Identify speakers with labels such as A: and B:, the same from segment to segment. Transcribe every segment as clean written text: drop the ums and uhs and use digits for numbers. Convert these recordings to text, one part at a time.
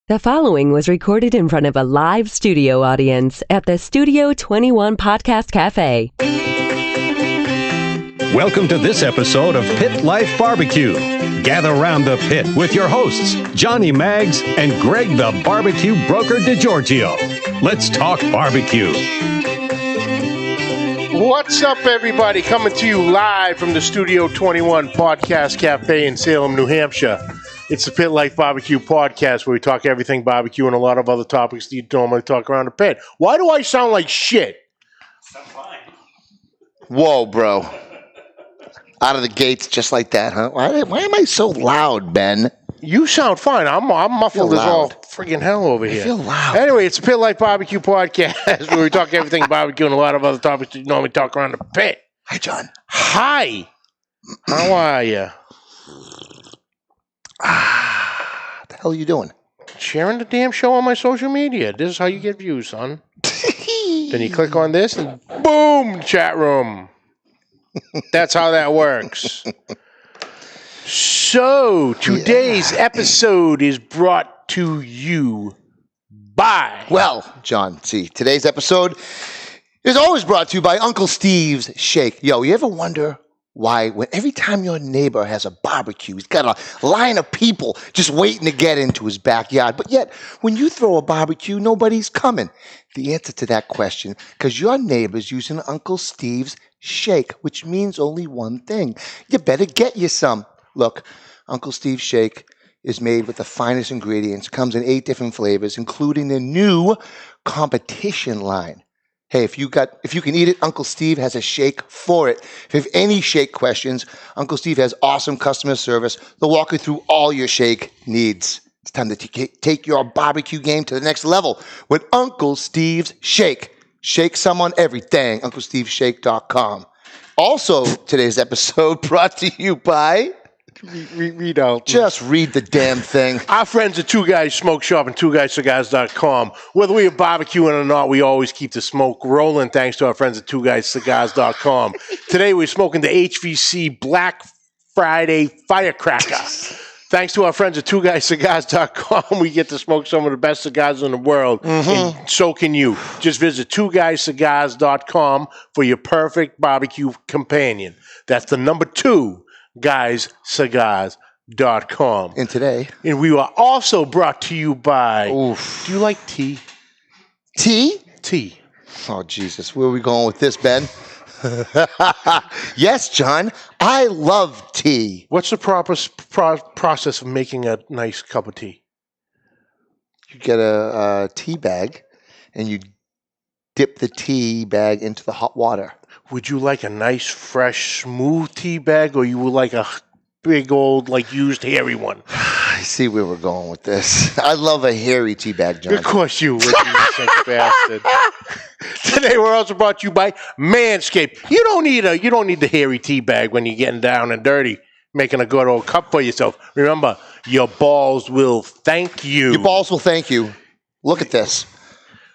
A: The following was recorded in front of a live studio audience at the Studio 21 Podcast Café.
B: Welcome to this episode of Pit Life BBQ. Gather round the pit with your hosts, Johnny Maggs and Greg the Barbecue Broker DiGiorgio. Let's talk barbecue.
C: What's up, everybody? Coming to you live from the Studio 21 Podcast Café in Salem, New Hampshire. It's the Pit Life BBQ podcast where we talk everything barbecue and a lot of other topics that you normally talk around the pit. Why do I sound like shit?
D: Sound fine.
E: Whoa, bro. Out of the gates just like that, huh? Why am I so loud, Ben?
C: You sound fine. I'm muffled as all friggin' hell over here.
E: I feel loud.
C: Anyway, it's the Pit Life BBQ podcast where we talk everything barbecue and a lot of other topics that you normally talk around the pit.
E: Hi, John.
C: Hi. How are you?
E: The hell are you doing?
C: Sharing the damn show on my social media. This is how you get views, son. Then you click on this and boom, chat room. That's how that works. So, today's episode is brought to you by...
E: Well, John, see, today's episode is always brought to you by Uncle Steve's Shake. Yo, you ever wonder why when every time your neighbor has a barbecue, he's got a line of people just waiting to get into his backyard, but yet when you throw a barbecue, nobody's coming? The answer to that question, because your neighbor's using Uncle Steve's Shake, which means only one thing. You better get you some. Look, Uncle Steve's Shake is made with the finest ingredients, comes in 8 different flavors, including the new competition line. Hey, if you can eat it, Uncle Steve has a shake for it. If you have any shake questions, Uncle Steve has awesome customer service. They'll walk you through all your shake needs. It's time to take your barbecue game to the next level with Uncle Steve's Shake. Shake some on everything. UncleSteveShake.com. Also, today's episode brought to you by...
C: Read out.
E: Just read the damn thing.
C: Our friends at Two Guys Smoke Shop and TwoGuysCigars.com. Whether we are barbecuing or not, we always keep the smoke rolling thanks to our friends at TwoGuysCigars.com. Today we're smoking the HVC Black Friday Firecracker. Thanks to our friends at TwoGuysCigars.com, we get to smoke some of the best cigars in the world, and so can you. Just visit TwoGuysCigars.com for your perfect barbecue companion. That's the number 2. GuysCigars.com.
E: And today.
C: And we are also brought to you by...
E: Oof.
C: Do you like tea?
E: Tea?
C: Tea.
E: Oh, Jesus. Where are we going with this, Ben? Yes, John. I love tea.
C: What's the proper process of making a nice cup of tea?
E: You get a tea bag, and you dip the tea bag into the hot water.
C: Would you like a nice, fresh, smooth tea bag, or you would like a big old, used, hairy one?
E: I see where we're going with this. I love a hairy tea bag, John.
C: Of course you would, you sick bastard. Today we're also brought to you by Manscaped. You don't need the hairy tea bag when you're getting down and dirty, making a good old cup for yourself. Remember, your balls will thank you.
E: Your balls will thank you. Look at this.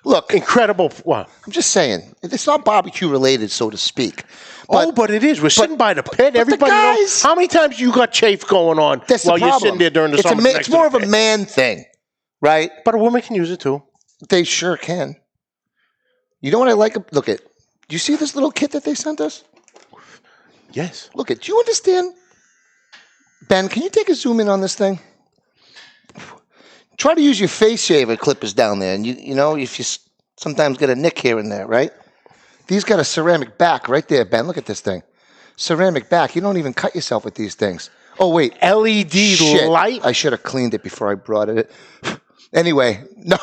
E: Look,
C: incredible. What?
E: I'm just saying, it's not barbecue related, so to speak.
C: But it is. We're sitting by the pit. Everybody knows. How many times you got chafe going on while you're sitting there during the summer?
E: It's more of a man thing, right?
C: But a woman can use it too.
E: They sure can. You know what I like? Look at. Do you see this little kit that they sent us?
C: Yes.
E: Look at. Do you understand? Ben, can you take a zoom in on this thing? Try to use your face shaver clippers down there, and you know, if you sometimes get a nick here and there, right? These got a ceramic back right there, Ben. Look at this thing. Ceramic back. You don't even cut yourself with these things. Oh, wait.
C: LED light?
E: I should have cleaned it before I brought it. Anyway, no,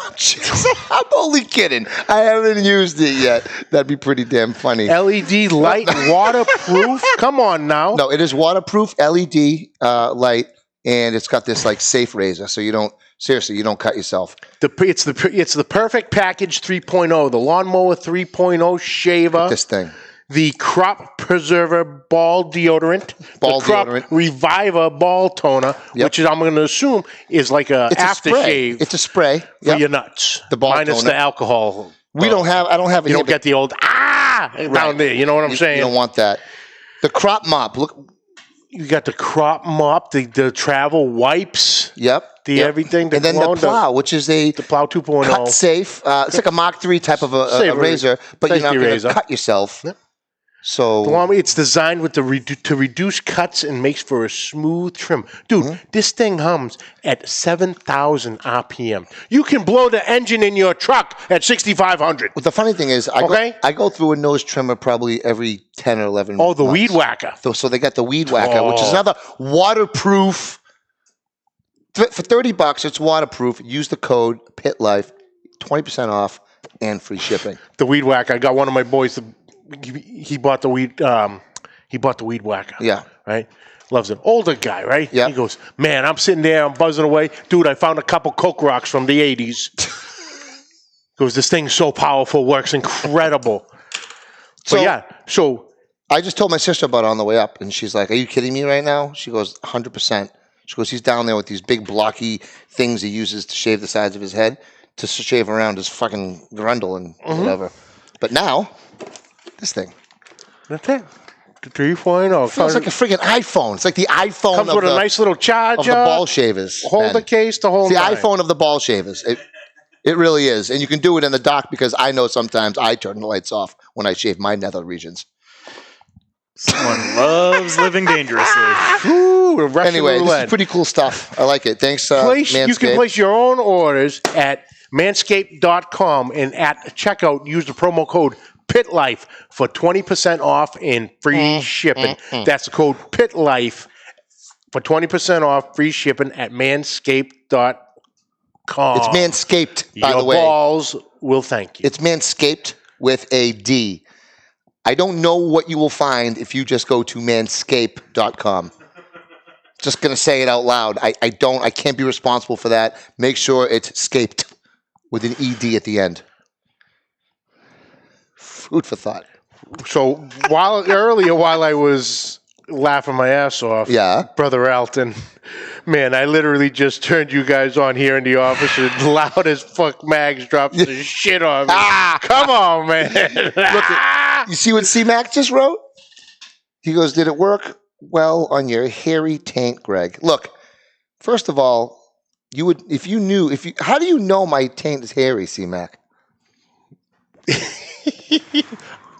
E: I'm only kidding. I haven't used it yet. That'd be pretty damn funny.
C: LED light, waterproof? Come on now.
E: No, it is waterproof LED light, and it's got this safe razor, so you don't. Seriously, you don't cut yourself.
C: It's the perfect package 3.0, the lawnmower 3.0 shaver.
E: This thing.
C: The crop preserver ball deodorant. The crop reviver ball toner, which is, I'm going to assume is like a aftershave.
E: It's a spray
C: for your nuts.
E: The ball
C: minus
E: toner.
C: The alcohol.
E: I don't have it.
C: You don't get the old down there. You know what I'm saying?
E: You don't want that. The crop mop. Look.
C: You got the crop mop, the travel wipes.
E: Yep.
C: the everything.
E: And then the plow, which is
C: the plow 2.0.
E: cut safe. It's like a Mach 3 type of a razor, but you're not going to cut yourself.
C: Yep.
E: So
C: it's designed with to reduce cuts and makes for a smooth trim. Dude, this thing hums at 7,000 RPM. You can blow the engine in your truck at 6,500.
E: Well, the funny thing is, I go through a nose trimmer probably every 10 or 11 months.
C: Oh, the Weed Whacker.
E: So they got the Weed Whacker, which is another waterproof. For $30, it's waterproof. Use the code PITLIFE, 20% off and free shipping.
C: The Weed Whacker. I got one of my boys. He bought the weed. He bought the Weed Whacker.
E: Yeah.
C: Right. Loves it. Older guy. Right.
E: Yeah.
C: He goes, man, I'm sitting there, I'm buzzing away, dude. I found a couple Coke Rocks from the '80s. Goes, this thing's so powerful, works incredible. So
E: I just told my sister about it on the way up, and she's like, "Are you kidding me right now?" She goes, 100%. She goes, he's down there with these big blocky things he uses to shave the sides of his head to shave around his fucking grundle and whatever. But now. This thing.
C: That's it. The 3.0.
E: Feels like a freaking iPhone. It's like the iPhone
C: comes with a nice little charger.
E: Of the ball shavers.
C: Holder case, the whole
E: It's the iPhone of the ball shavers. It really is. And you can do it in the dock because I know sometimes I turn the lights off when I shave my nether regions.
D: Someone loves living dangerously.
C: Ooh,
E: anyway, this is pretty cool stuff. I like it. Thanks, Manscaped.
C: You can place your own orders at manscaped.com and at checkout use the promo code PITLIFE for 20% off and free shipping. That's the code PITLIFE for 20% off free shipping at manscaped.com.
E: It's Manscaped, by the way.
C: Your balls will thank you.
E: It's Manscaped with a D. I don't know what you will find if you just go to manscaped.com. Just going to say it out loud. I can't be responsible for that. Make sure it's scaped with an ED at the end. Food for thought.
C: So while I was laughing my ass off, Brother Alton, man, I literally just turned you guys on here in the office and loud as fuck Mags drops the shit on me. Come on, man.
E: Look, you see what C-Mac just wrote? He goes, did it work well on your hairy taint, Greg? Look, first of all, how do you know my taint is hairy, C-Mac?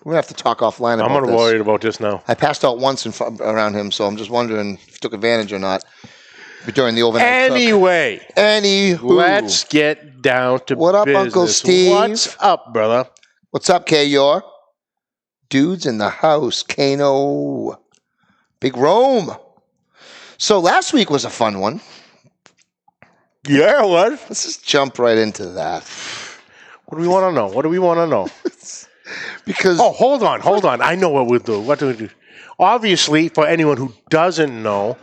E: We're going to have to talk offline about this.
C: I'm worried about this now.
E: I passed out once around him, so I'm just wondering if he took advantage or not during the overnight
C: Anywho, let's get down to
E: what up,
C: business.
E: Uncle Steve?
C: What's up, brother?
E: What's up, K-Yor? Dudes in the house. Kano. Big Rome. So last week was a fun one.
C: Yeah, it was.
E: Let's just jump right into that.
C: What do we want to know?
E: Because
C: hold on. I know what we'll do. What do we do? Obviously, for anyone who doesn't know,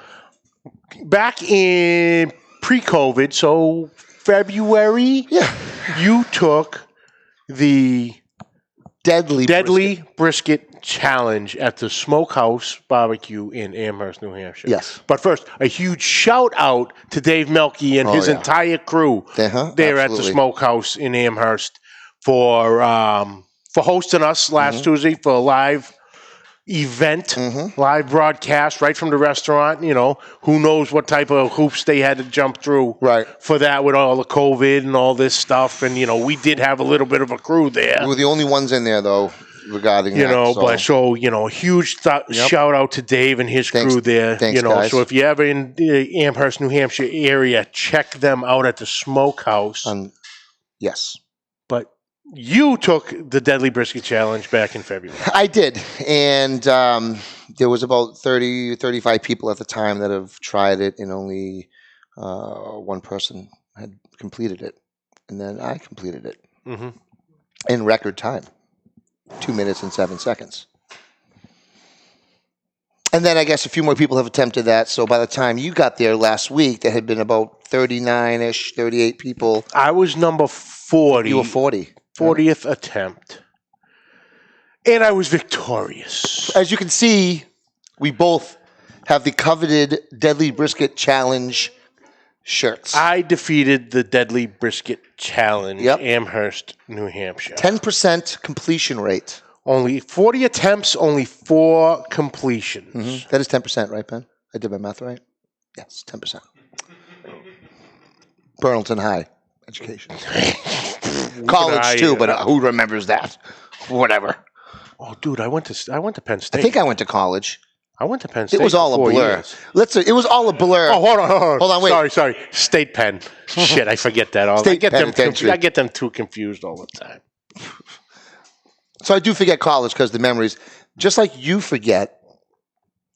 C: back in pre-COVID, so February, you took the Deadly Brisket Challenge at the Smokehouse Barbecue in Amherst, New Hampshire.
E: Yes.
C: But first, a huge shout out to Dave Melke and his entire crew there at the Smokehouse in Amherst for hosting us last Tuesday for a live event, live broadcast right from the restaurant. You know, who knows what type of hoops they had to jump through for that with all the COVID and all this stuff. And, you know, we did have a little bit of a crew there.
E: We were the only ones in there, though, regarding that.
C: A huge shout out to Dave and his crew there.
E: Thanks, guys.
C: So if you're ever in the Amherst, New Hampshire area, check them out at the Smokehouse.
E: Yes.
C: But you took the Deadly Brisket Challenge back in February.
E: I did. And there was about 30, 35 people at the time that have tried it, and only one person had completed it. And then I completed it in record time, 2 minutes and 7 seconds. And then I guess a few more people have attempted that. So by the time you got there last week, there had been about 39-ish, 38 people.
C: I was number 40.
E: You were 40.
C: 40th attempt. And I was victorious.
E: As you can see, we both have the coveted Deadly Brisket Challenge shirts.
C: I defeated the Deadly Brisket Challenge, Amherst, New Hampshire.
E: 10% completion rate.
C: Only 40 attempts, only 4 completions.
E: That is 10%, right, Ben? I did my math right? Yes, 10%. Burlington High education. College too, but who remembers that? Whatever.
C: Oh, dude, I went to Penn State.
E: I think I went to college.
C: I went to Penn State.
E: It was all a blur. It was all a blur.
C: Oh, hold on.
E: Hold on, wait.
C: Sorry. State Penn. Shit, I forget that all.
E: State Penitentiary.
C: I get them too confused all the time.
E: So I do forget college because the memories, just like you forget,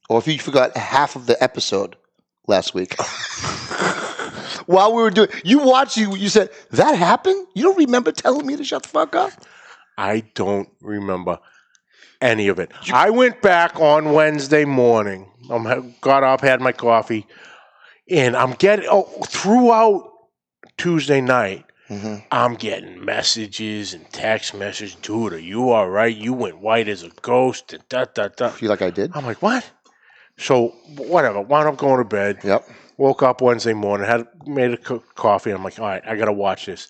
E: or if you forgot half of the episode last week. While we were doing, you said, that happened? You don't remember telling me to shut the fuck up?
C: I don't remember any of it. I went back on Wednesday morning. Got up, had my coffee, and I'm getting throughout Tuesday night. Mm-hmm. I'm getting messages and text messages. Dude, are you all right? You went white as a ghost. And
E: Feel like I did?
C: I'm like, what? So whatever. Wound up going to bed.
E: Yep.
C: Woke up Wednesday morning. Made a coffee. I'm like, all right, I gotta watch this.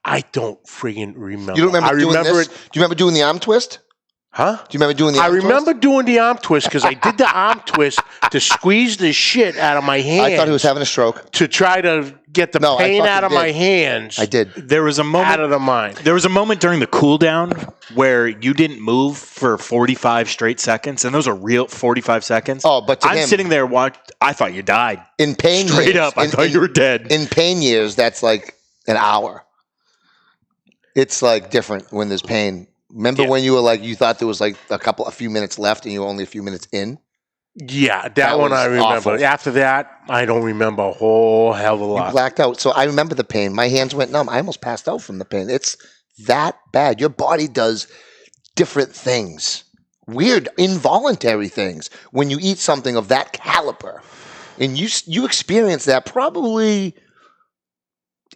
C: I don't friggin' remember.
E: You don't remember doing this?
C: it.
E: Do you remember doing the arm twist?
C: Huh?
E: Do you remember doing the arm twist?
C: I remember doing the arm twist because I did the arm twist to squeeze the shit out of my hands.
E: I thought he was having a stroke.
C: To try to get the pain out of my hands.
E: I did.
D: There was a moment
C: out of the mind.
D: There was a moment during the cool down where you didn't move for 45 straight seconds, and those are real 45 seconds.
E: Oh, but to
D: I'm
E: him,
D: sitting there I thought you died.
E: In pain
D: Straight
E: years,
D: up, I thought you were dead.
E: In pain years, that's like an hour. It's like different when there's pain. Remember when you were like, you thought there was like a few minutes left and you were only a few minutes in?
C: Yeah, that one I remember.
E: Awful.
C: After that, I don't remember a whole hell of a lot.
E: You blacked out. So I remember the pain. My hands went numb. I almost passed out from the pain. It's that bad. Your body does different things. Weird, involuntary things when you eat something of that caliber. And you experience that probably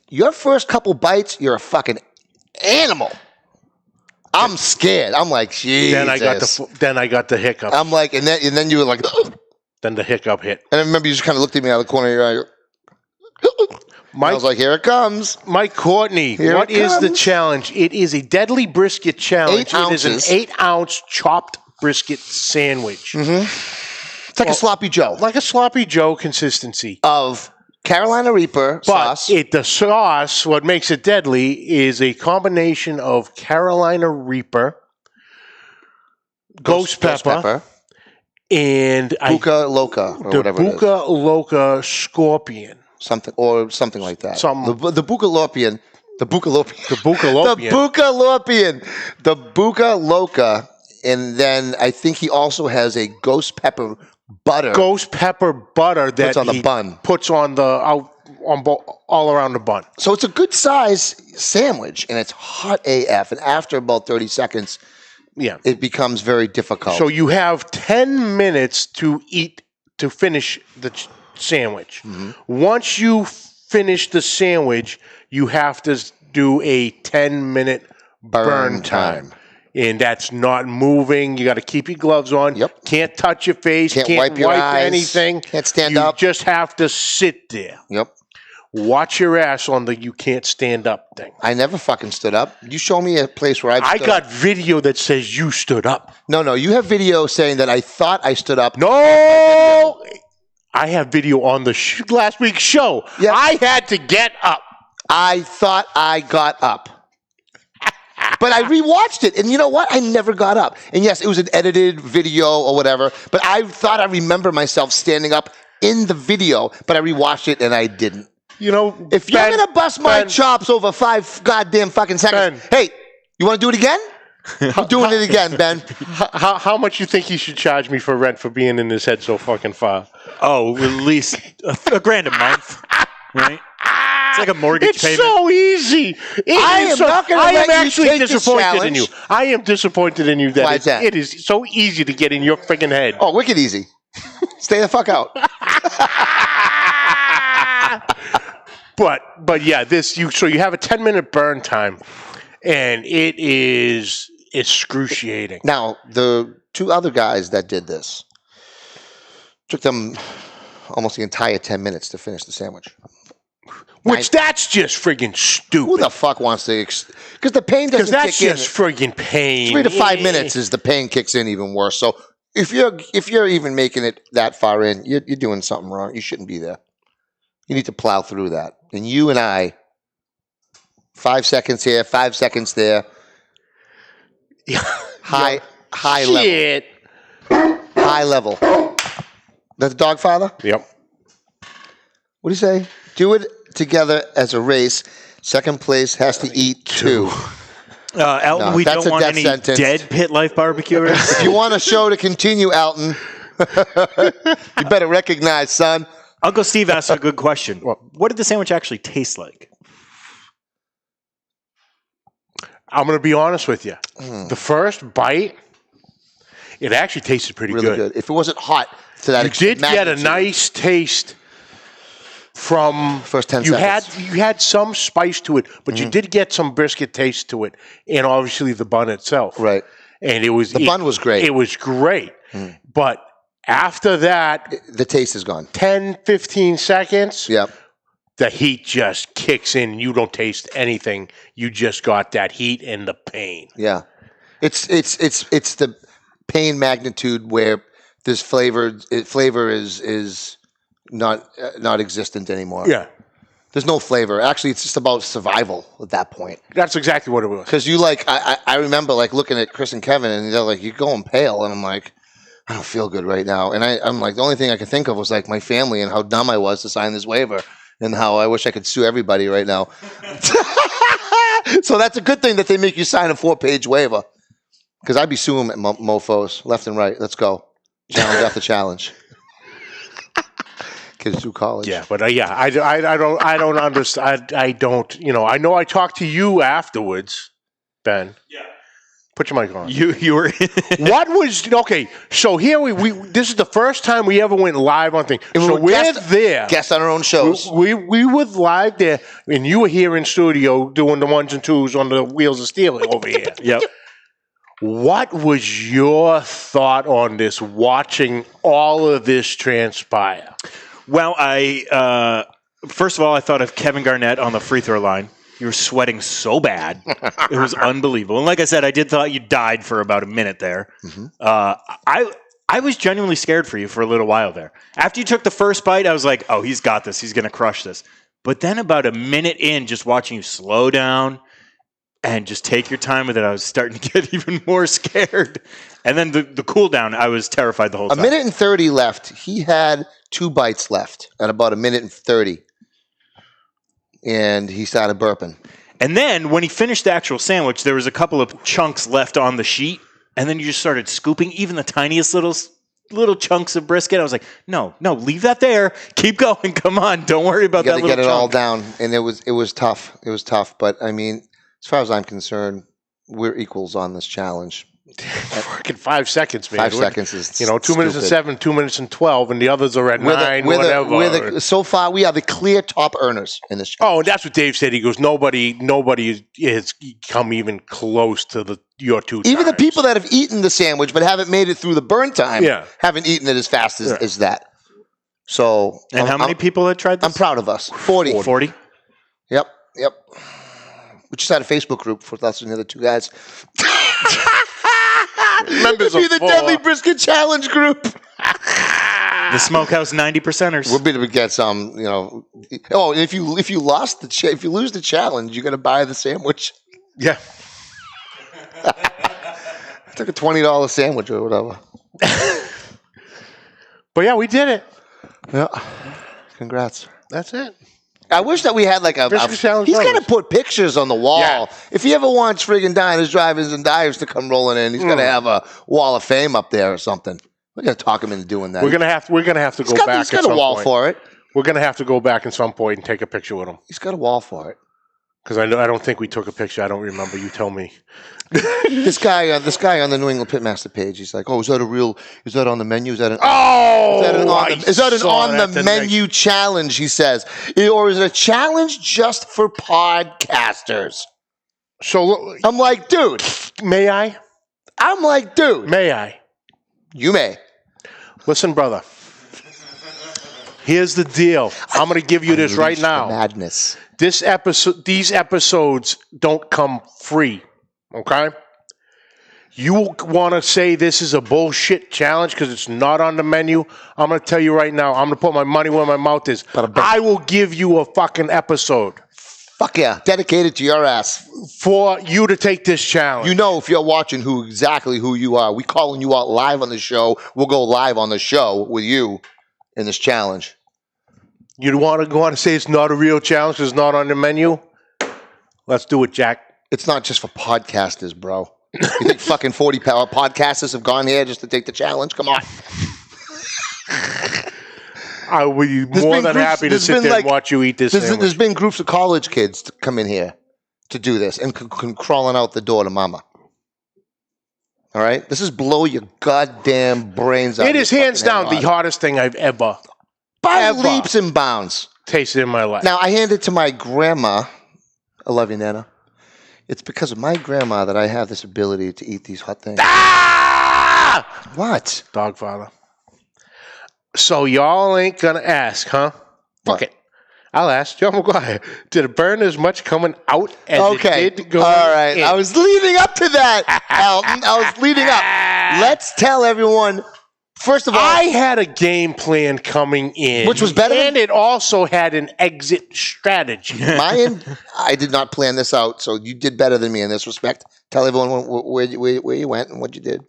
E: your first couple bites, you're a fucking animal. I'm scared. I'm like, Jesus.
C: Then I got the hiccup.
E: I'm like, and then you were like, ugh.
C: Then the hiccup hit.
E: And I remember you just kind of looked at me out of the corner of your eye. I was like, here it comes.
C: Mike Courtney, what is the challenge? It is a deadly brisket challenge.
E: 8 ounces.
C: It is an 8-ounce chopped brisket sandwich.
E: Mm-hmm. It's like a sloppy Joe.
C: Like a sloppy Joe consistency.
E: Of Carolina Reaper sauce.
C: But the sauce, what makes it deadly, is a combination of Carolina Reaper, ghost pepper, and
E: Buca Loca, or whatever it is.
C: Buca Loca Scorpion.
E: Something like that. The Buca Lopian. The Buca Loca. And then I think he also has a ghost pepper butter.
C: Ghost pepper butter that
E: puts on the bun.
C: Puts on all around the bun.
E: So it's a good size sandwich, and it's hot AF. And after about 30 seconds, it becomes very difficult.
C: So you have 10 minutes to finish the sandwich. Mm-hmm. Once you finish the sandwich, you have to do a 10-minute burn time. And that's not moving. You got to keep your gloves on.
E: Yep.
C: Can't touch your face. Can't wipe your eyes. Anything.
E: Can't stand up.
C: You just have to sit there.
E: Yep.
C: Watch your ass on the you can't stand up thing.
E: I never fucking stood up. You show me a place where I
C: got video that says you stood up.
E: No. You have video saying that I thought I stood up.
C: No. I have video on the last week's show. Yep. I had to get up.
E: I thought I got up. But I rewatched it, and you know what? I never got up. And yes, it was an edited video or whatever, but I thought I remember myself standing up in the video, but I rewatched it, and I didn't.
C: You know,
E: if you're going to bust my chops over 5 goddamn fucking seconds, hey, you want to do it again? I'm doing it again, Ben.
C: How much you think he should charge me for rent for being in his head so fucking far?
D: Oh, at least $1,000 a month, right? It's like a mortgage payment.
C: It's so easy. I am actually disappointed in you. I am disappointed in you that it is so easy to get in your freaking head.
E: Oh, wicked easy. Stay the fuck out.
C: But yeah, so you have a 10-minute burn time, and it is excruciating.
E: Now, the 2 other guys that did this took them almost the entire 10 minutes to finish the sandwich.
C: That's just friggin' stupid.
E: Who the fuck wants to? Because the pain doesn't kick in.
C: Because that's just friggin' pain.
E: 3 to 5 minutes is the pain kicks in even worse. So if you're even making it that far in, you're doing something wrong. You shouldn't be there. You need to plow through that. and you and I, 5 seconds here, 5 seconds there. High level.
C: Shit.
E: High level. That's the dog father?
C: Yep.
E: What do you say? Do it together as a race. Second place has to eat 2.
D: Elton,
E: No,
D: we
E: that's
D: don't
E: a
D: want
E: death
D: any
E: sentence.
D: dead Pit Life barbecuers.
E: If you want a show to continue, Elton, you better recognize, son.
D: Uncle Steve asked a good question. What did the sandwich actually taste like?
C: I'm going to be honest with you. The first bite, it actually tasted pretty
E: Really good. If it wasn't hot to that
C: You did get a
E: magnitude.
C: nice taste from
E: First 10
C: you
E: seconds.
C: You had some spice to it, but you did get some brisket taste to it, and obviously the bun itself.
E: Right.
C: And the
E: bun was great.
C: It was great. But after that,
E: The taste is gone.
C: 10, 15 seconds,
E: Yep.
C: the heat just kicks in. You don't taste anything. You just got that heat and the pain.
E: Yeah. It's the pain magnitude where this flavor is not existent anymore.
C: Yeah.
E: There's no flavor. Actually, it's just about survival at that point.
C: That's exactly what it was.
E: Because I remember like looking at Chris and Kevin, and they're like, "You're going pale," and I'm like, "I don't feel good right now." And I'm like, the only thing I could think of was like my family and how dumb I was to sign this waiver, and how I wish I could sue everybody right now. So that's a good thing that they make you sign a 4-page waiver. Because I'd be suing mofos left and right. Let's go. Challenge after challenge. Kids through college.
C: Yeah, but I don't understand. I don't. I know I talked to you afterwards, Ben. Yeah. Put your mic on.
D: You were.
C: What was okay? So here we this is the first time we ever went live on things.
E: And
C: So we're
E: guests-
C: there.
E: Guests on our own shows.
C: We were live there, and you were here in studio doing the 1s and 2s on the Wheels of Steel over here.
D: Yep.
C: What was your thought on this? Watching all of this transpire.
D: Well, I first of all, I thought of Kevin Garnett on the free throw line. You were sweating so bad. It was unbelievable. And like I said, I did thought you died for about a minute there. I was genuinely scared for you for a little while there. After you took the first bite, I was like, oh, he's got this. He's going to crush this. But then about a minute in, just watching you slow down and just take your time with it, I was starting to get even more scared. And then the cool down, I was terrified the whole time.
E: A minute and 30 left. He had 2 bites left at about a minute and 30. And he started burping.
D: And then when he finished the actual sandwich, there was a couple of chunks left on the sheet. And then you just started scooping even the tiniest little chunks of brisket. I was like, no, leave that there. Keep going. Come on. Don't worry about that
E: You got to
D: little
E: get it all
D: chunk.
E: down. And it was tough. It was tough. But, I mean, as far as I'm concerned, we're equals on this challenge.
C: Fucking 5 seconds, man.
E: 5 seconds is
C: 2 minutes and 7, 2 minutes and 12, and the others are at 9, whatever.
E: So far, we are the clear top earners in this challenge.
C: Oh, and that's what Dave said. He goes, nobody has come even close to your 2
E: Even the
C: times.
E: people that have eaten the sandwich but haven't made it through the burn time haven't eaten it as fast as that. So,
D: And how many people had tried this?
E: I'm proud of us. 40.
D: 40?
E: Yep. We just had a Facebook group for us and the other 2 guys.
C: Members
E: Be
C: of
E: the
C: 4.
E: Deadly Brisket Challenge group.
D: The Smokehouse 90%ers.
E: We'll be able to get some, Oh, and if you lose the challenge, you're gonna buy the sandwich.
C: Yeah.
E: I took a $20 sandwich or whatever.
C: But yeah, we did it.
E: Yeah. Congrats.
C: That's it.
E: I wish that we had like
C: Brisket Challenge
E: he's got to
C: Brothers.
E: put pictures on the wall.
C: Yeah.
E: If he ever wants friggin' diners, drivers, and divers to come rolling in, he's got to have a wall of fame up there or something. We're gonna talk him into doing that.
C: We're gonna have to go back.
E: He's got a wall for it.
C: We're gonna have to go back at some point and take a picture with him
E: He's got a wall for it.
C: because I don't think we took a picture. I don't remember. You tell me.
E: This guy on the New England Pitmaster page, he's like, "Oh, is that on the menu? Is that an on the menu challenge?" He says, "Or is it a challenge just for podcasters?"
C: So
E: I'm like, dude.
C: may I?
E: I'm like, dude.
C: May I?
E: You may.
C: Listen, brother. Here's the deal. I'm going to give you this right
E: Unleash
C: now.
E: the madness.
C: These episodes don't come free. Okay? You want to say this is a bullshit challenge because it's not on the menu? I'm going to tell you right now. I'm going to put my money where my mouth is. I will give you a fucking episode.
E: Fuck yeah. Dedicated to your ass.
C: For you to take this challenge.
E: You know, if you're watching exactly who you are. We calling you out live on the show. We'll go live on the show with you in this challenge.
C: You want to go on and say it's not a real challenge because it's not on the menu? Let's do it, Jack.
E: It's not just for podcasters, bro. You think fucking 40 podcasters have gone here just to take the challenge? Come on.
C: I would be more than happy to sit there and watch you eat this sandwich.
E: There's been groups of college kids to come in here to do this and crawling out the door to mama. All right? This is blow your goddamn brains out.
C: It is hands down the hardest thing I've ever
E: by leaps and bounds
C: tasted in my life.
E: Now, I hand it to my grandma. I love you, Nana. It's because of my grandma that I have this ability to eat these hot things.
C: Ah!
E: What?
C: Dogfather. So y'all ain't gonna ask, huh? Fuck it. I'll ask. John McGuire, did it burn as much coming out as it did going
E: all right.
C: in?
E: I was leading up to that, Elton. I was leading up. Let's tell everyone, first of all.
C: I had a game plan coming in.
E: Which was better
C: and it also had an exit strategy.
E: I did not plan this out, so you did better than me in this respect. Tell everyone where you went and what you did.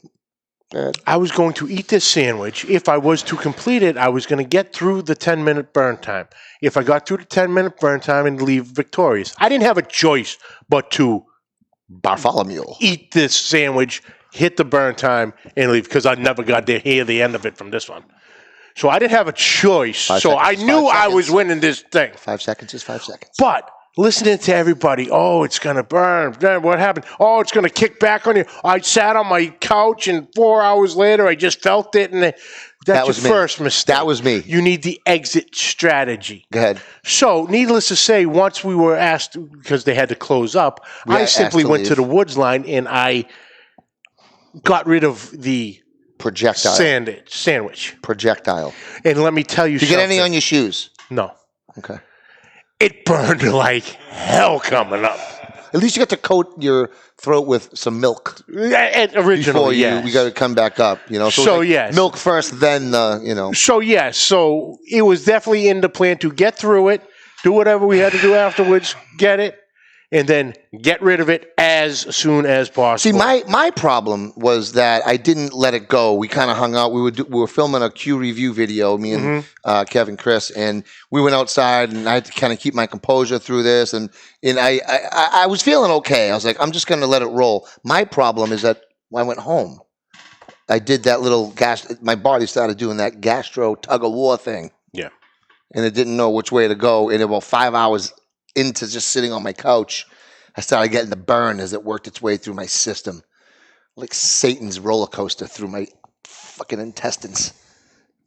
C: I was going to eat this sandwich. If I was to complete it, I was going to get through the 10-minute burn time. If I got through the 10-minute burn time and leave victorious, I didn't have a choice but to
E: Bartholomew
C: eat this sandwich, hit the burn time, and leave because I never got to hear the end of it from this one. So I didn't have a choice. I knew I was winning this thing.
E: 5 seconds is 5 seconds.
C: But listening to everybody, oh, it's going to burn. Then what happened? Oh, it's going to kick back on you. I sat on my couch, and 4 hours later, I just felt it. And that's your first mistake.
E: That was me.
C: You need the exit strategy.
E: Go ahead.
C: So, needless to say, once we were asked, because they had to close up, I simply went to the woods line, and I got rid of the
E: projectile
C: sandwich.
E: Projectile.
C: And let me tell you
E: something. Did you get any on your shoes?
C: No.
E: Okay.
C: It burned like hell coming up.
E: At least you got to coat your throat with some milk.
C: Originally,
E: we got to come back up, you know.
C: So yes,
E: milk first, then you know.
C: So yes, so it was definitely in the plan to get through it, do whatever we had to do afterwards, get it, and then get rid of it as soon as possible.
E: See, my problem was that I didn't let it go. We kind of hung out. We were filming a Q review video, me and Kevin, Chris, and we went outside, and I had to kind of keep my composure through this, and I was feeling okay. I was like, I'm just going to let it roll. My problem is that when I went home, I did that little my body started doing that gastro tug of war thing.
C: Yeah.
E: And it didn't know which way to go. And about 5 hours into just sitting on my couch, I started getting the burn as it worked its way through my system. Like Satan's roller coaster through my fucking intestines.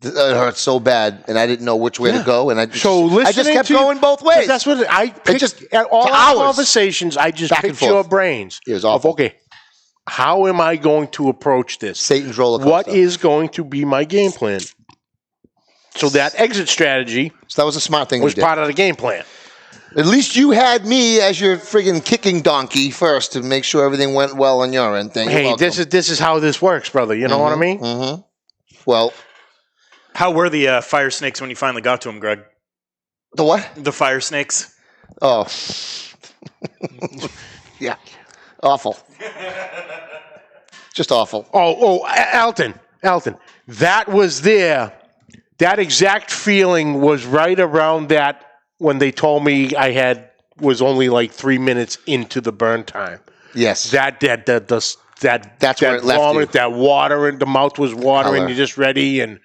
E: It hurt so bad, and I didn't know which way to go, and I just kept going both ways.
C: That's what I picked. At all our conversations, I just picked your brains.
E: It was awful.
C: Okay, how am I going to approach this?
E: Satan's roller coaster.
C: What is going to be my game plan? So that exit strategy
E: that was a smart thing.
C: Was part of the game plan.
E: At least you had me as your friggin' kicking donkey first to make sure everything went well on your end.
C: Hey, this is how this works, brother. You know what I mean?
E: Mm-hmm. Well,
D: how were the fire snakes when you finally got to them, Greg?
E: The what?
D: The fire snakes.
E: Oh, yeah, awful. Just awful.
C: Oh, Alton, that was there. That exact feeling was right around that. When they told me was only like 3 minutes into the burn time.
E: Yes.
C: That's where it left you. That water in the mouth was watering. You're just ready, and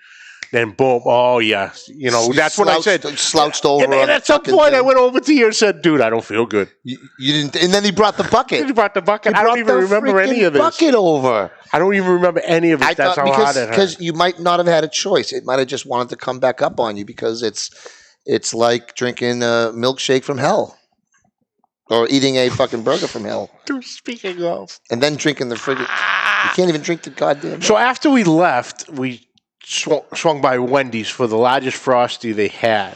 C: then boom. Oh yeah, you know that's what I said.
E: Slouched over.
C: And at some point, I went over to you and said, "Dude, I don't feel good."
E: You didn't. And then he brought the bucket.
C: I don't even remember any of this.
E: Bucket over.
C: I don't even remember any of it. That's how hard it hurt.
E: Because you might not have had a choice. It might have just wanted to come back up on you because it's like drinking a milkshake from hell. Or eating a fucking burger from hell.
C: Dude, speaking of.
E: And then drinking the friggin'... You can't even drink the goddamn milk.
C: So after we left, we swung by Wendy's for the largest Frosty they had.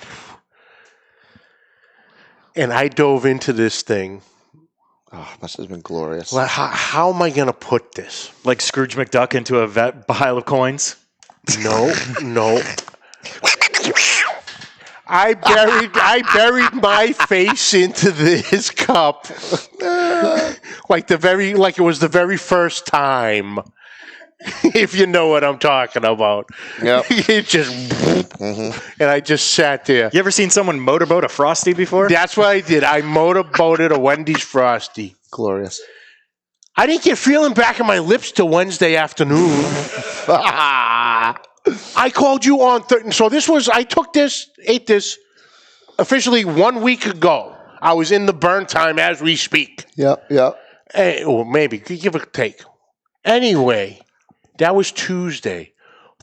C: And I dove into this thing.
E: Oh, must have been glorious.
C: Well, how am I going to put this?
D: Like Scrooge McDuck into a pile of coins?
C: No. I buried my face into this cup like it was the very first time. If you know what I'm talking about.
E: Yep.
C: It just and I just sat there.
D: You ever seen someone motorboat a Frosty before?
C: That's what I did. I motorboated a Wendy's Frosty.
E: Glorious.
C: I didn't get feeling back in my lips till Wednesday afternoon. I called you on so I ate this officially 1 week ago. I was in the burn time as we speak.
E: Yep.
C: Or maybe, give or take. Anyway, that was Tuesday.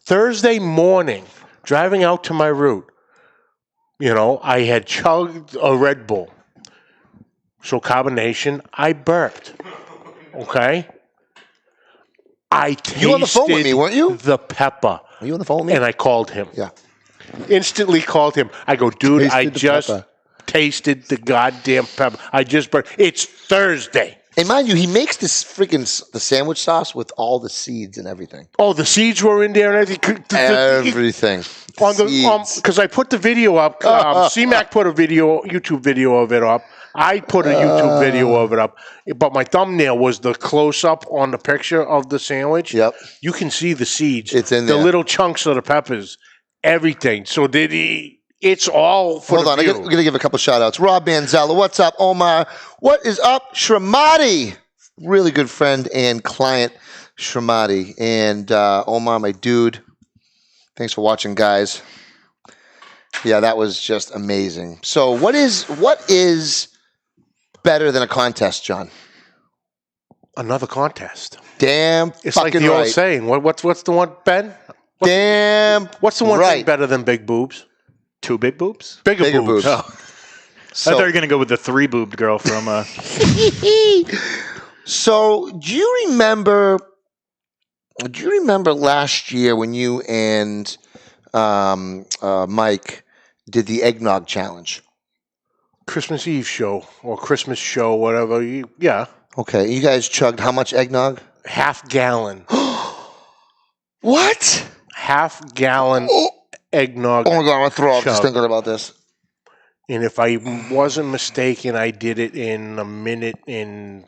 C: Thursday morning, driving out to my route, I had chugged a Red Bull. So carbonation, I burped. Okay? I tasted
E: You were on the phone with me, weren't you?
C: the pepper.
E: Were you on the phone with me?
C: And I called him.
E: Yeah.
C: Instantly called him. I go, dude, I
E: Tasted the
C: just
E: pepper.
C: tasted the goddamn pepper. I just burped. It's Thursday.
E: And mind you, he makes this freaking the sandwich sauce with all the seeds and everything.
C: Oh, the seeds were in there and everything.
E: Everything.
C: Because I put the video up. C-Mac put a YouTube video of it up. I put a YouTube video of it up. But my thumbnail was the close-up on the picture of the sandwich.
E: Yep.
C: You can see the seeds.
E: It's in there.
C: The little chunks of the peppers. Everything. So it's all for
E: Hold on, I'm going to give a couple shout-outs. Rob Manzella, what's up? Omar, what is up? Shramati, really good friend and client, Shramati. And Omar, my dude, thanks for watching, guys. Yeah, that was just amazing. So what is better than a contest, John?
C: Another contest.
E: Damn
C: It's
E: fucking
C: like the
E: right.
C: old saying. What's the one, Ben? What's the one
E: right.
C: thing better than big boobs?
D: Two big boobs?
C: Bigger boobs.
D: Oh. I thought you were going to go with the three-boobed girl from...
E: So, do you remember last year when you and Mike did the eggnog challenge?
C: Christmas Eve show or Christmas show, whatever. Yeah.
E: Okay, you guys chugged how much eggnog?
C: Half gallon.
E: What?
C: Half gallon eggnog.
E: Oh my God, I'm going to throw up just
C: chug.
E: thinking about this.
C: And if I wasn't mistaken, I did it in a minute and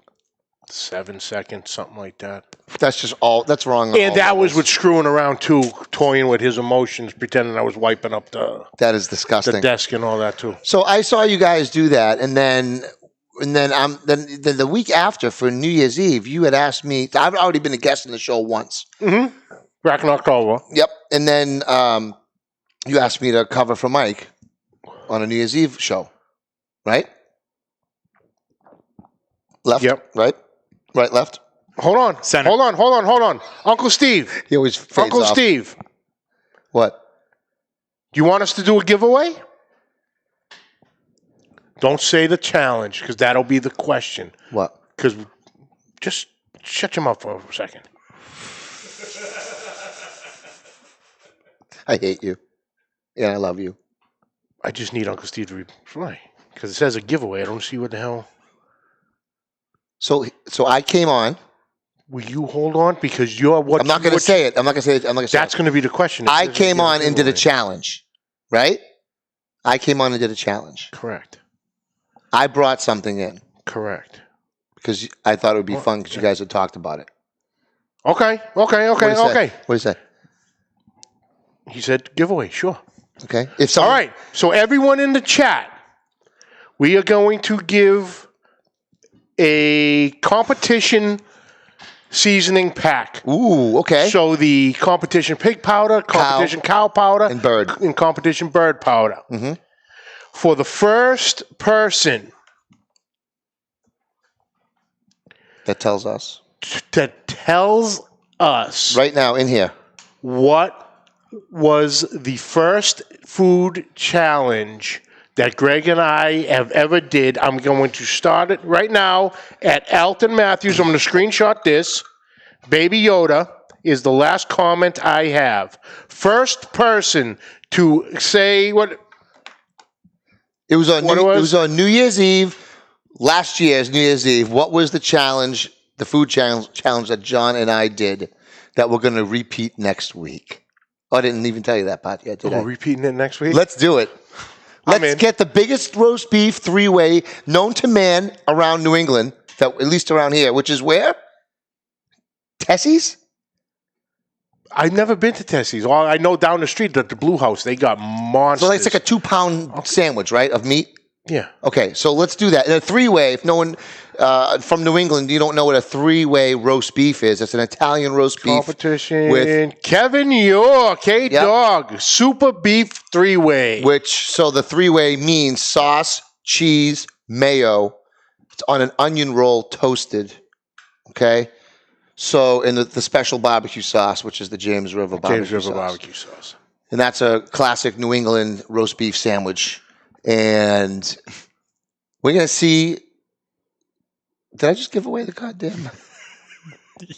C: 7 seconds, something like that.
E: That's wrong.
C: And that was with screwing around too, toying with his emotions, pretending I was wiping up
E: That is disgusting.
C: the desk and all that too.
E: So I saw you guys do that, and then the week after for New Year's Eve, you had asked me. I've already been a guest in the show once.
C: Mm-hmm. Back in October.
E: Yep, and then you asked me to cover for Mike on a New Year's Eve show, right? Left.
C: Yep.
E: Right. Left.
C: Hold on.
D: Center.
C: Hold on. Uncle Steve.
E: He always fades
C: Uncle
E: off.
C: Steve.
E: What?
C: Do you want us to do a giveaway? Don't say the challenge, because that'll be the question.
E: What?
C: Because just shut your mouth for a second.
E: I hate you. Yeah, I love you.
C: I just need Uncle Steve to reply. Because it says a giveaway. I don't see what the hell.
E: So I came on.
C: Will you hold on? Because you're what.
E: I'm not going to say it. I'm not going to say it.
C: That's going to be the question.
E: I came on and did a challenge, right? I came on and did a challenge.
C: Correct.
E: I brought something in
C: Correct.
E: because I thought it would be fun because you guys had talked about it.
C: Okay.
E: What do you say?
C: He said giveaway. Sure.
E: Okay.
C: All right. So everyone in the chat, we are going to give a competition seasoning pack.
E: Ooh, okay.
C: So the competition pig powder, competition cow powder,
E: and
C: competition bird powder.
E: Mhm.
C: For the first person
E: That tells us
C: that tells us
E: right now in here.
C: what was the first food challenge that Greg and I have ever did. I'm going to start it right now at Alton Matthews. I'm going to screenshot this. Baby Yoda is the last comment I have. First person to say what
E: It was on
C: What
E: New,
C: it was?
E: it was on New Year's Eve. last year's New Year's Eve, what was the challenge, the food challenge that John and I did that we're going to repeat next week? Oh, I didn't even tell you that part yet, did I?
C: We're repeating it next week?
E: Let's do it. Let's get the biggest roast beef three-way known to man around New England, at least around here, which is where? Tessie's?
C: I've never been to Tessie's. All I know down the street at the Blue House, they got monsters.
E: So it's like a 2-pound sandwich, right, of meat?
C: Yeah.
E: Okay, so let's do that. And a three-way, if no one from New England, you don't know what a three-way roast beef is. It's an Italian roast beef.
C: Competition
E: with
C: Kevin York, Dog, super beef three-way.
E: So the three-way means sauce, cheese, mayo. It's on an onion roll toasted, okay? So, and the special barbecue sauce, which is the James River barbecue sauce. And that's a classic New England roast beef sandwich. And we're going to see. Did I just give away the goddamn?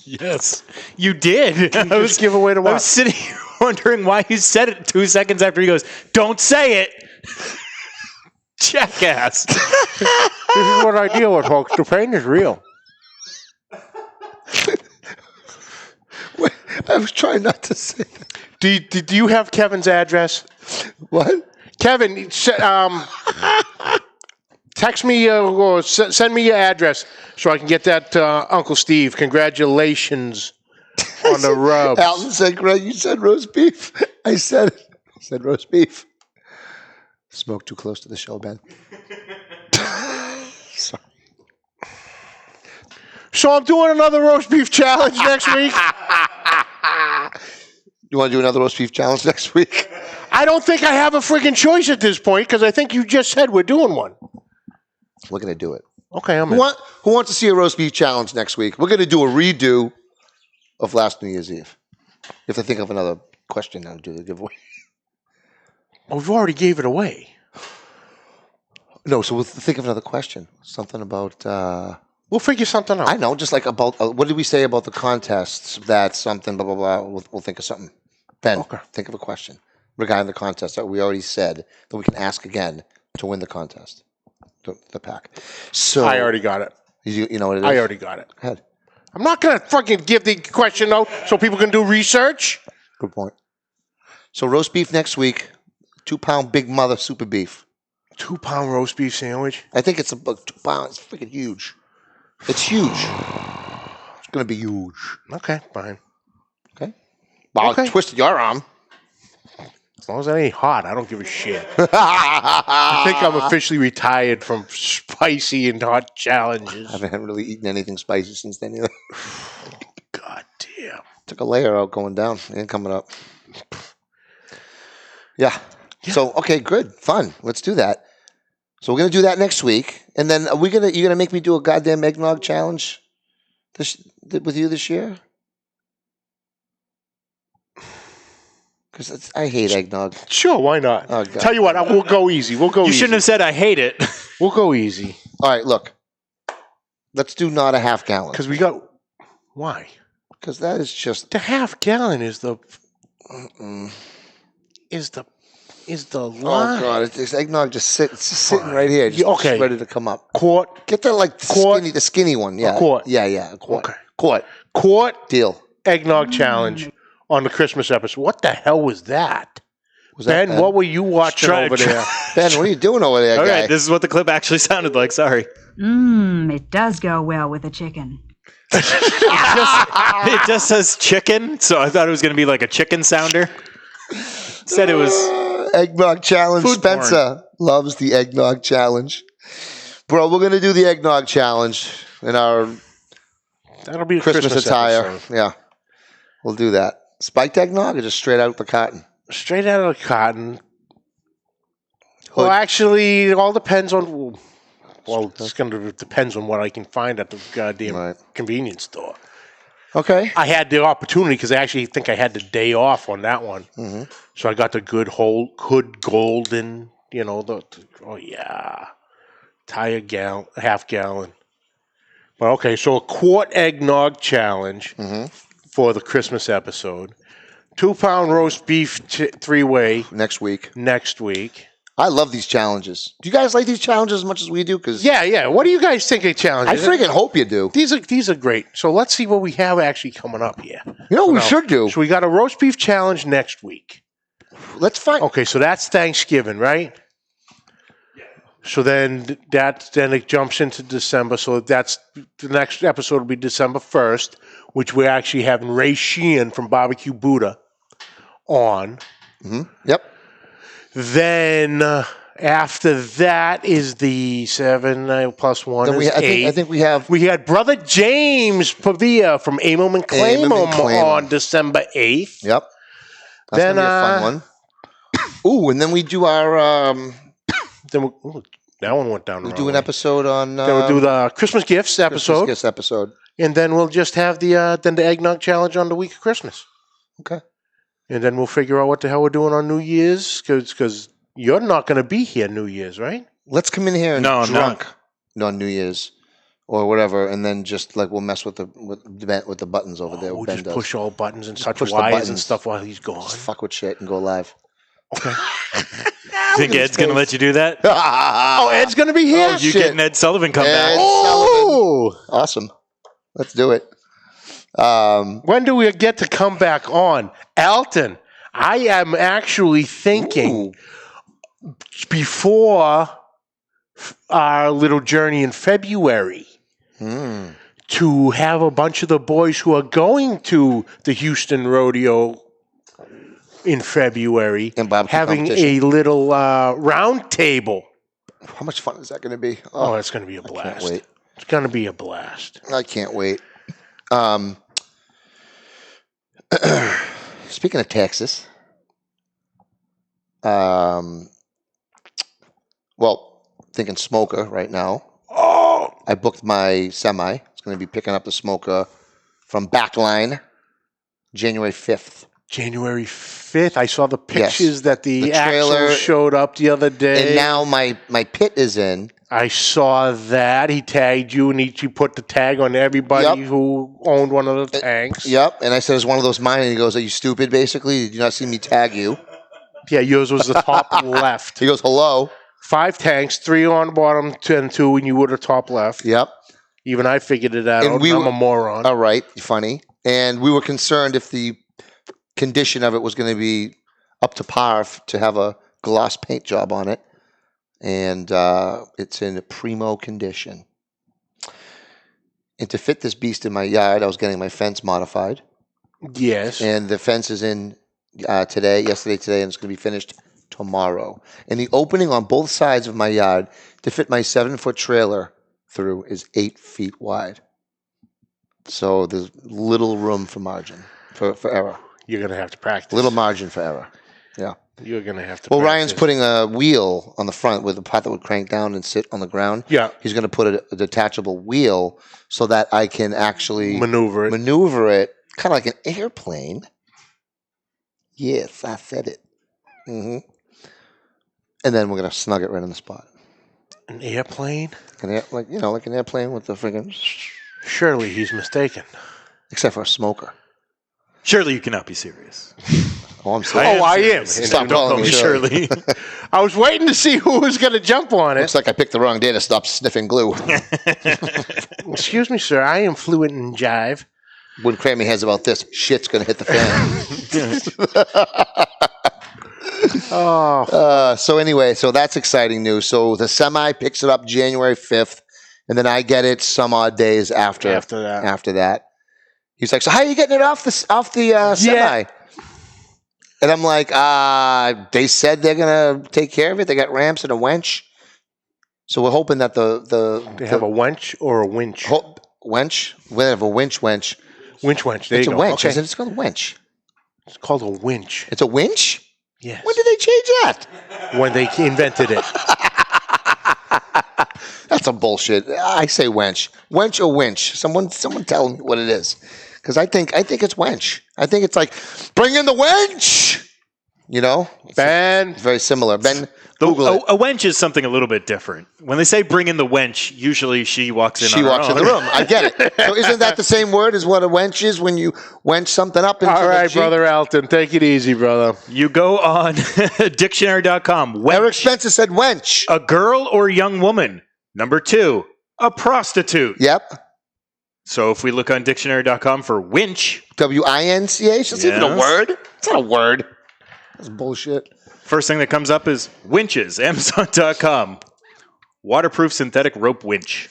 D: Yes, you did.
C: I was give away the what?
D: I was sitting here wondering why you said it 2 seconds after he goes, "Don't say it." Jackass.
C: This is what I deal with, folks. The pain is real.
E: Wait, I was trying not to say that.
C: Do you have Kevin's address?
E: What?
C: Kevin, text me or send me your address so I can get that Uncle Steve. Congratulations on the rub.
E: Alton said, Greg, you said roast beef. I said roast beef. Smoke too close to the show, Ben. Sorry.
C: So I'm doing another roast beef challenge next week.
E: You want to do another roast beef challenge next week?
C: I don't think I have a friggin' choice at this point because I think you just said we're doing one.
E: We're going to do it.
C: Okay, I'm in.
E: Who wants to see a roast beef challenge next week? We're going to do a redo of last New Year's Eve. You have to think of another question now to do the giveaway.
C: Oh, we've already gave it away.
E: No, so we'll think of another question. Something about...
C: We'll figure something out.
E: I know, just like about... what did we say about the contests? That's something, blah, blah, blah. We'll think of something. Ben, think of a question regarding the contest that we already said that we can ask again to win the contest, the pack. So
C: I already got it.
E: You know what it is?
C: I already got it.
E: Go ahead.
C: I'm not going to fucking give the question out so people can do research.
E: Good point. So roast beef next week, 2-pound Big Mother super beef.
C: 2-pound roast beef sandwich?
E: I think it's about 2 pounds. It's freaking huge. It's huge. It's going to be huge.
C: Okay, fine.
E: Okay. Well, I twisted your arm.
C: As long as it ain't hot, I don't give a shit. I think I'm officially retired from spicy and hot challenges.
E: I haven't really eaten anything spicy since then either.
C: God damn.
E: Took a layer out going down and coming up. Yeah. So, okay, good. Fun. Let's do that. So we're going to do that next week. And then you're going to make me do a goddamn eggnog challenge with you this year? Because I hate eggnog.
C: Sure, why not?
E: Oh, God.
C: Tell you what, we'll go easy.
D: You shouldn't have said I hate it.
C: We'll go easy.
E: All right, look. Let's do not a half gallon.
C: Because we got... Why?
E: Because that is just...
C: The half gallon is the... Is the line.
E: Oh, God. This eggnog just sitting right here. Just ready to come up.
C: Quart.
E: Get the skinny one. Yeah.
C: A quart.
E: Yeah, a quart.
C: Okay. Quart.
E: Deal.
C: Eggnog challenge on the Christmas episode. What the hell was that? Ben, what were you watching over there?
E: Ben, what are you doing over there,
D: All
E: guy?
D: right, this is what the clip actually sounded like. Sorry.
F: It does go well with a chicken.
D: It just says chicken, so I thought it was going to be like a chicken sounder. Said it was...
E: Eggnog challenge.
D: Food
E: Spencer loves the eggnog challenge. Bro, we're going to do the eggnog challenge in our
C: That'll be a
E: Christmas attire.
C: episode.
E: Yeah. We'll do that. Spiked eggnog or just straight out of the carton?
C: Straight out of the cotton. Well, actually, it all depends on... Well, it's going to depends on what I can find at the goddamn convenience store.
E: Okay.
C: I had the opportunity because I actually think I had the day off on that one. Mm-hmm. So I got the good golden, entire half gallon. But okay, so a quart eggnog challenge for the Christmas episode. 2-pound roast beef three-way.
E: Next week. I love these challenges. Do you guys like these challenges as much as we do? Because
C: Yeah. What do you guys think of challenges?
E: I freaking hope you do.
C: These are great. So let's see what we have actually coming up here.
E: You know what we should do?
C: So we got a roast beef challenge next week.
E: Let's find.
C: Okay, so that's Thanksgiving, right? So then it jumps into December. So that's the next episode will be December 1st, which we're actually having Ray Sheehan from Barbecue Buddha on.
E: Yep.
C: Then after that is the 7 plus 1
E: Then
C: is 8.
E: I think we have.
C: We had Brother James Pavia from Aimum and Claimum on December 8th.
E: Yep. That's
C: Then,
E: gonna be a fun one. Ooh, and then we do our.
C: That one went down.
E: We do an episode on.
C: Then we'll do the Christmas gifts episode.
E: Christmas gifts episode.
C: And then we'll just have the eggnog challenge on the week of Christmas.
E: Okay.
C: And then we'll figure out what the hell we're doing on New Year's, because you're not going to be here New Year's, right?
E: Let's come in here and
D: No, I'm
E: drunk on New Year's or whatever, and then just like we'll mess with the buttons over there.
C: We'll
E: Ben
C: just
E: does.
C: push all buttons and touch
E: push the
C: wires and
E: buttons.
C: stuff while he's gone.
E: Just fuck with shit and go live.
C: Okay.
D: Think Ed's going to let you do that?
C: Oh, Ed's going to be here?
E: Oh,
D: You
E: shit.
D: getting Ed Sullivan come
E: Ed
D: back?
C: Oh!
E: Awesome. Let's do it.
C: When do we get to come back on? Alton, I am actually thinking before our little journey in February to have a bunch of the boys who are going to the Houston Rodeo in February
E: And barbecue
C: having
E: competition.
C: a little round table.
E: How much fun is that going to be?
C: Oh, it's going to be a
E: I
C: blast.
E: can't wait.
C: It's going to be a blast.
E: I can't wait. Speaking of Texas, thinking smoker right now.
C: Oh,
E: I booked my semi. It's going to be picking up the smoker from Backline January 5th.
C: January 5th. I saw the pictures that the
E: trailer
C: axle showed up the other day.
E: And now my pit is in.
C: I saw that. He tagged you, and he put the tag on everybody
E: Yep.
C: who owned one of the tanks.
E: Yep. And I said, it's one of those mine. And he goes, are you stupid, basically? Did you not see me tag you?
C: Yeah, yours was the top left.
E: He goes, hello.
C: 5 tanks, 3 on the bottom, 2, and you were the top left.
E: Yep.
C: Even I figured it out.
E: And
C: I'm a moron.
E: All right. Funny. And we were concerned if the condition of it was going to be up to par to have a gloss paint job on it. And it's in a primo condition. And to fit this beast in my yard, I was getting my fence modified.
C: Yes.
E: And the fence is in yesterday, and it's going to be finished tomorrow. And the opening on both sides of my yard to fit my 7-foot trailer through is 8 feet wide. So there's little room for margin, for error.
C: You're going to have to practice.
E: Little margin for error. Yeah.
C: You're going to have to
E: Well,
C: practice.
E: Ryan's putting a wheel on the front with a part that would crank down and sit on the ground.
C: Yeah.
E: He's going to put a detachable wheel so that I can actually
C: Maneuver it.
E: kind of like an airplane. Yes, I said it. Mm-hmm. And then we're going to snug it right on the spot.
C: An airplane?
E: Like an airplane with the friggin'...
C: Surely he's mistaken.
E: Except for a smoker.
D: Surely you cannot be serious.
E: Oh, I'm sorry.
C: I am.
E: Stop
D: Don't
E: calling
D: call
E: me
D: me
E: Shirley.
D: Shirley.
C: I was waiting to see who was going to jump on it.
E: Looks like I picked the wrong day to stop sniffing glue.
C: Excuse me, sir. I am fluent in jive.
E: When Crammy has about this, shit's going to hit the fan. So anyway, so that's exciting news. So the semi picks it up January 5th, and then I get it some odd days after that. He's like, so how are you getting it off the semi?
C: Yeah.
E: And I'm like, they said they're going to take care of it. They got ramps and a winch. So we're hoping that
C: They have a wench or a winch?
E: Winch? We have a winch.
C: Winch. There
E: It's
C: you
E: a
C: go.
E: winch.
C: Okay.
E: I said, it's called a winch.
C: It's called a winch.
E: It's a winch?
C: Yes.
E: When did they change that?
C: When they invented it.
E: That's some bullshit. I say wench. Wench or winch? Someone tell me what it is. Because I think it's wench. I think it's like, bring in the wench. You know?
C: Ben.
E: It's very similar. Ben, Google it.
D: A wench is something a little bit different. When they say bring in the wench, usually she walks in.
E: She walks in the room. I get it. So isn't that the same word as what a wench is when you wench something up into
C: All right,
E: the
C: Brother Alton. Take it easy, brother.
D: You go on dictionary.com. Wench,
E: Eric Spencer said wench.
D: a girl or young woman. Number 2, a prostitute.
E: Yep.
D: So if we look on dictionary.com for winch,
E: W-I-N-C-H? That's even a
D: Yes.
E: word? It's not a word. That's bullshit.
D: first thing that comes up is winches. Amazon.com. Waterproof synthetic rope winch.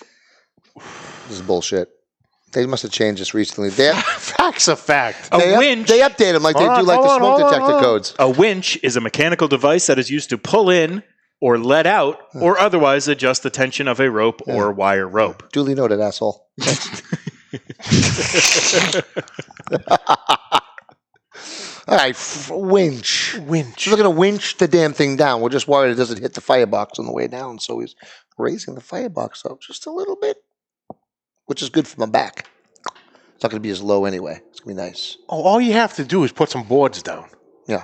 E: This is bullshit. They must have changed this recently. They
C: Fact's a fact.
D: A winch.
E: They update them like they
C: Hold
E: do
C: on,
E: like the
C: hold on,
E: smoke
C: hold on,
E: detector
C: hold on.
E: codes.
D: A winch is a mechanical device that is used to pull in or let out or otherwise adjust the tension of a rope or wire rope.
E: Duly noted, asshole. All right, winch.
C: Winch.
E: We're going to winch the damn thing down. We're just worried it doesn't hit the firebox on the way down. So he's raising the firebox up just a little bit, which is good for my back. It's not going to be as low anyway. It's going to be nice.
C: Oh, all you have to do is put some boards down.
E: Yeah.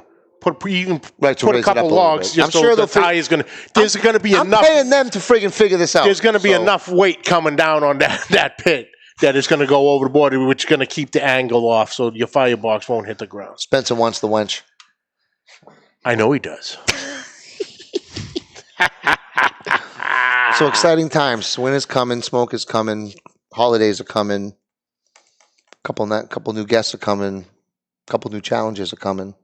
C: You can
E: Right, to
C: put a
E: raise it up
C: couple
E: a little
C: logs
E: bit.
C: just
E: I'm
C: so
E: sure
C: the
E: they'll fig-
C: tire's going to... There's going to be
E: I'm
C: enough...
E: paying them to friggin' figure this out.
C: There's going to be
E: So-
C: enough weight coming down on that pit that is going to go over the board, which is going to keep the angle off so your firebox won't hit the ground.
E: Spencer wants the wench.
C: I know he does.
E: So exciting times. Winter's coming. Smoke is coming. Holidays are coming. Couple new guests are coming. Couple new challenges are coming.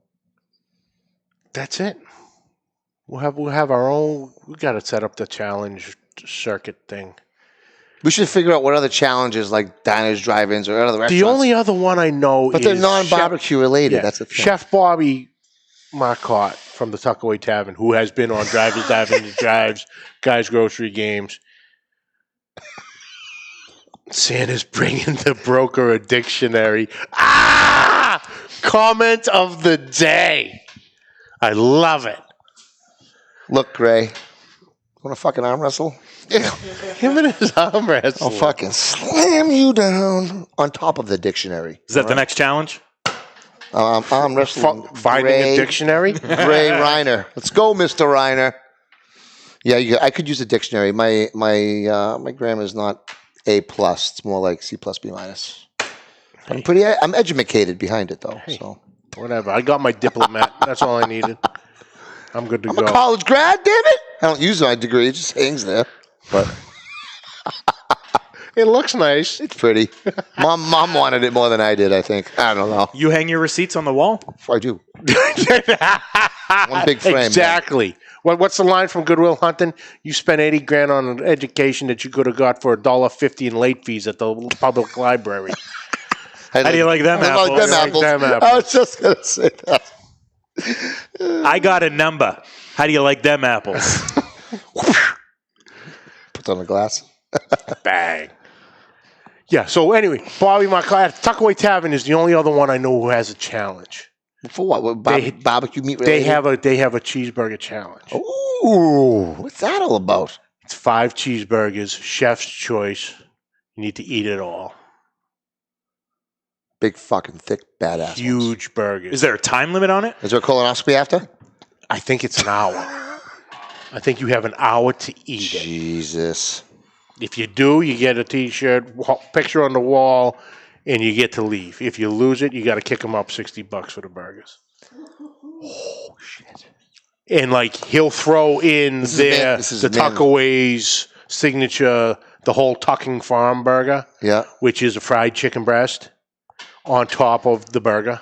C: That's it. We'll have our own... We got to set up the challenge circuit thing.
E: We should figure out what other challenges like diners, drive-ins, or other restaurants.
C: The only other one I know
E: but
C: is...
E: they're non-barbecue related.
C: Yeah,
E: That's the thing.
C: Chef Bobby Marcotte from the Tuckaway Tavern, who has been on Drivers Diving Drives, Guys Grocery Games. Santa's bringing the broker a dictionary. Comment of the day. I love it.
E: Look, Gray. Want to fucking arm wrestle?
C: Him and his arm wrestling.
E: I'll fucking slam you down on top of the dictionary.
D: Is that the next challenge?
E: Arm wrestling.
C: Finding
E: Gray,
C: a dictionary?
E: Gray Reiner. Let's go, Mr. Reiner. Yeah, I could use a dictionary. My grammar's not A+. It's more like C+, B-. I'm educated behind it, though. So
C: Whatever. I got my diplomat. That's all I needed. I'm good to
E: I'm
C: go.
E: a college grad, damn it! I don't use my degree; it just hangs there. But
C: It looks nice.
E: it's pretty. Mom wanted it more than I did. I think. I don't know.
D: You hang your receipts on the wall?
E: I do. One big frame.
C: Exactly. What's the line from Goodwill Hunting? You spent $80,000 on an education that you could have got for $1.50 in late fees at the public library.
E: How
D: do you like them apples?
E: Like them
C: I like
E: apples.
C: them apples.
E: I was just gonna say that.
D: I got a number. How do you like them apples?
E: Put on the glass.
C: Bang. Yeah. So anyway, Bobby Marcotte, Tuckaway Tavern is the only other one I know who has a challenge.
E: For what? Barbecue meat.
C: They
E: Related?
C: have a cheeseburger challenge.
E: Ooh, what's that all about?
C: It's 5 cheeseburgers, chef's choice. You need to eat it all.
E: Big fucking thick badass. ones.
C: Huge burgers.
D: Is there a time limit on it?
E: Is there a colonoscopy after?
C: I think it's an hour. I think you have an hour to eat it.
E: Jesus.
C: If you do, you get a T-shirt, picture on the wall, and you get to leave. If you lose it, you got to kick them up $60 for the burgers.
E: Oh shit.
C: And like he'll throw in
E: This is
C: there the
E: man-
C: Tuckaway's signature, the whole Tucking Farm burger,
E: Yeah.
C: which is a fried chicken breast on top of the burger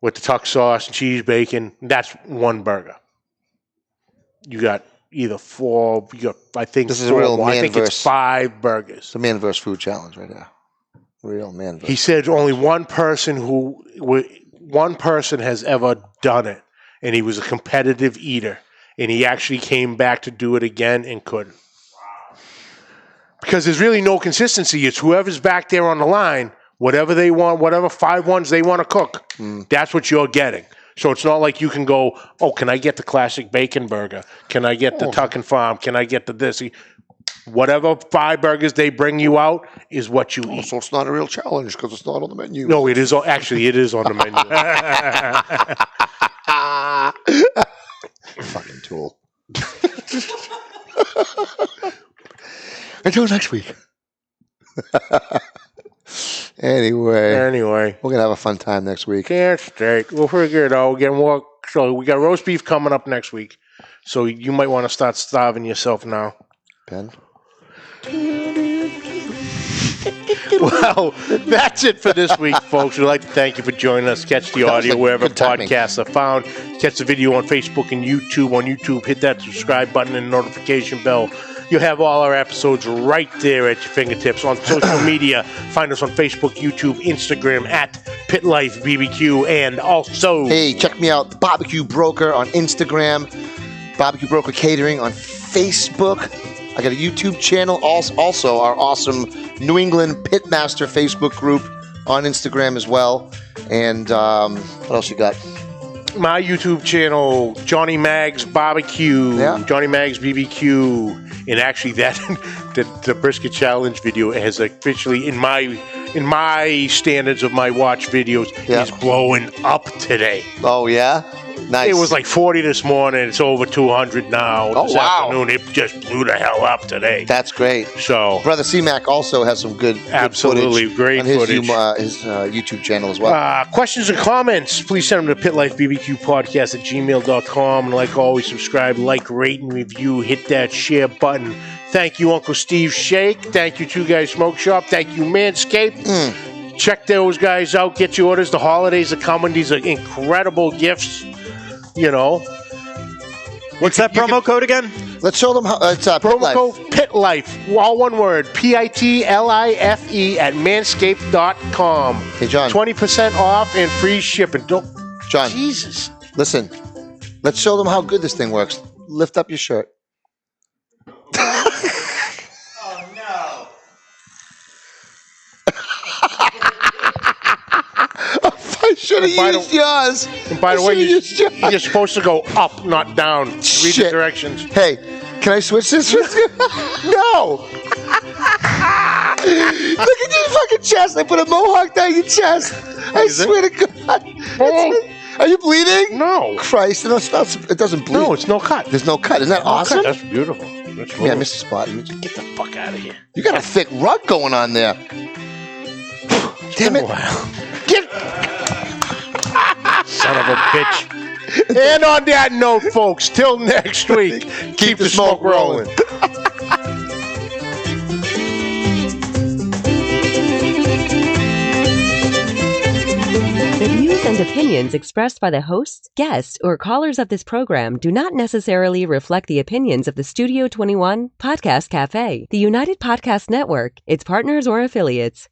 C: with the tuck sauce, cheese, bacon. That's one burger. You got either 4. You got I think
E: This is a
C: 4
E: real
C: more. I think
E: man-verse.
C: it's 5 burgers.
E: It's a man versus food challenge right now. Real man versus.
C: He said only one person has ever done it, and he was a competitive eater, and he actually came back to do it again and couldn't. Because there's really no consistency. It's whoever's back there on the line, whatever they want, whatever 5 ones they want to cook, that's what you're getting. So it's not like you can go, oh, can I get the classic bacon burger? Can I get the Tuck and Farm? Can I get the this? Whatever 5 burgers they bring you out is what you eat.
E: So it's not a real challenge because it's not on the menu.
C: No, it is. Actually, it is on the menu.
E: tool. Until next week. Anyway, we're going to have a fun time next week.
C: Can't straight. We'll figure it out. Again, so we got roast beef coming up next week. So you might want to start starving yourself now.
E: Ben?
C: Well, that's it for this week, folks. We'd like to thank you for joining us. Catch the audio wherever podcasts are found. Catch the video on Facebook and YouTube. On YouTube, hit that subscribe button and notification bell. You'll have all our episodes right there at your fingertips. On social media, find us on Facebook, YouTube, Instagram at Pit Life BBQ, and also...
E: Hey, check me out, Barbecue Broker on Instagram, Barbecue Broker Catering on Facebook. I got a YouTube channel, also our awesome New England Pitmaster Facebook group on Instagram as well. And what else you got?
C: My YouTube channel, Johnny Mags Barbecue, Johnny Mags BBQ. And actually, the Brisket Challenge video has officially, in my standards of my watch videos, is blowing up today.
E: Oh, yeah? Nice.
C: It was like 40 this morning. It's over 200 now.
E: Oh,
C: this afternoon, it just blew the hell up today.
E: That's great.
C: So,
E: Brother C-Mac also has some good
C: absolutely
E: footage
C: great
E: on his
C: footage.
E: His YouTube channel as well.
C: Questions and comments, please send them to pitlifebbqpodcast@gmail.com. And like always, subscribe, like, rate, and review. Hit that share button. Thank you, Uncle Steve Shake. Thank you, Two Guys Smoke Shop. Thank you, Manscaped. Check those guys out. Get your orders. The holidays are coming. These are incredible gifts. You know.
D: What's that promo code again?
E: Let's show them how it's
C: promo code Pit Life. All one word. PITLIFE at manscaped.com.
E: Hey, John.
C: 20% off and free shipping.
E: John.
C: Jesus.
E: Listen. Let's show them how good this thing works. Lift up your shirt.
D: Oh, no.
E: I should have used yours.
C: And by the way, you're supposed to go up, not down. Read the directions.
E: Hey, can I switch this with you? No. Look at your fucking chest. I put a mohawk down your chest. I swear to God. Are you bleeding?
C: No.
E: Christ, it doesn't bleed.
C: No, it's no cut.
E: There's no cut. Isn't that awesome?
C: That's beautiful. That's
E: Yeah, I missed the spot.
C: Get the fuck out of here.
E: You got a thick rug going on there. Damn it.
C: Get... Son of a bitch. And on that note, folks, till next week, keep the smoke rolling.
A: The views and opinions expressed by the hosts, guests, or callers of this program do not necessarily reflect the opinions of the Studio 21 Podcast Café, the United Podcast Network, its partners, or affiliates.